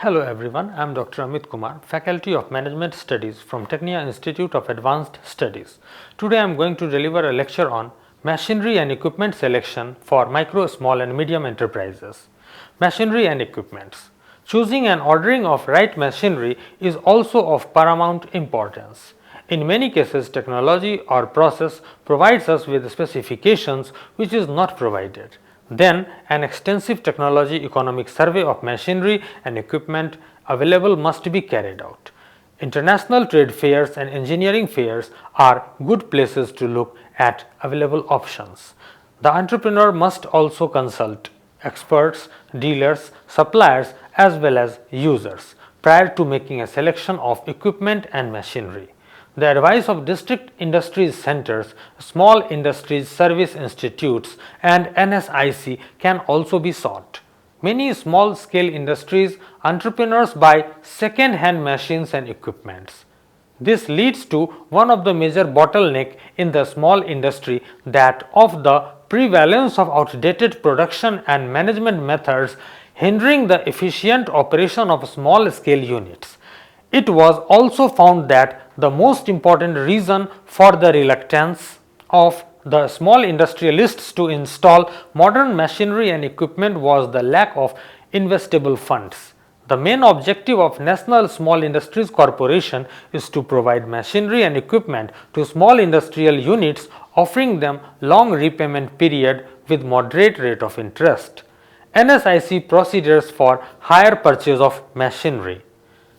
Hello everyone, I am Dr. Amit Kumar, Faculty of Management Studies from Tecnia Institute of Advanced Studies. Today I am going to deliver a lecture on machinery and equipment selection for micro, small and medium enterprises. Machinery and equipments. Choosing and ordering of right machinery is also of paramount importance. In many cases, technology or process provides us with specifications which is not provided. Then an extensive technology economic survey of machinery and equipment available must be carried out. International trade fairs and engineering fairs are good places to look at available options. The entrepreneur must also consult experts, dealers, suppliers as well as users prior to making a selection of equipment and machinery. The advice of district industries centers, small industries service institutes and NSIC can also be sought. Many small scale industries entrepreneurs buy second hand machines and equipments. This leads to one of the major bottleneck in the small industry, that of the prevalence of outdated production and management methods hindering the efficient operation of small scale units. It was also found that the most important reason for the reluctance of the small industrialists to install modern machinery and equipment was the lack of investable funds. The main objective of National Small Industries Corporation is to provide machinery and equipment to small industrial units, offering them long repayment period with moderate rate of interest. NSIC procedures for hire purchase of machinery.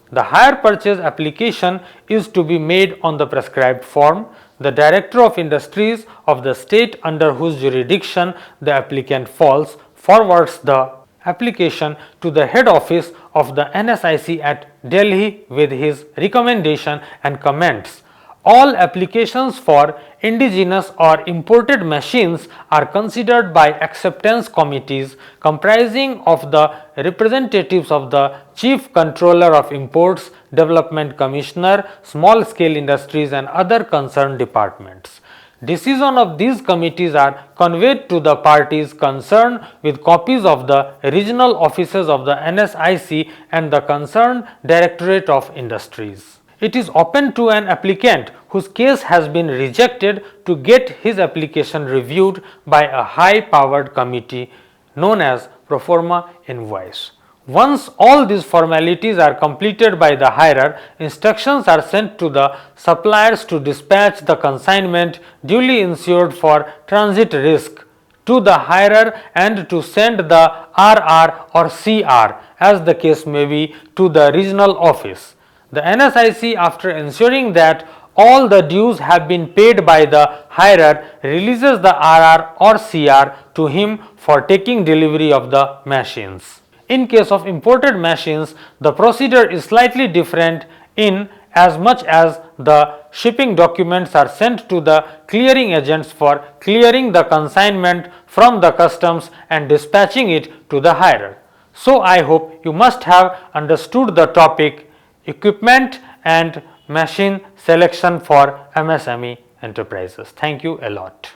The hire purchase application is to be made on the prescribed form. The Director of Industries of the state under whose jurisdiction the applicant falls forwards the application to the head office of the NSIC at Delhi with his recommendation and comments. All applications for indigenous or imported machines are considered by acceptance committees comprising of the representatives of the Chief Controller of Imports, Development Commissioner, Small Scale Industries and other concerned departments. Decisions of these committees are conveyed to the parties concerned with copies of the regional offices of the NSIC and the concerned Directorate of Industries. It is open to an applicant whose case has been rejected to get his application reviewed by a high-powered committee known as pro forma invoice. Once all these formalities are completed by the hirer, instructions are sent to the suppliers to dispatch the consignment duly insured for transit risk to the hirer and to send the RR or CR, as the case may be, to the regional office. The NSIC, after ensuring that all the dues have been paid by the hirer, releases the RR or CR to him for taking delivery of the machines. In case of imported machines, the procedure is slightly different in as much as the shipping documents are sent to the clearing agents for clearing the consignment from the customs and dispatching it to the hirer. So I hope you must have understood the topic equipment and machine selection for MSME enterprises. Thank you a lot.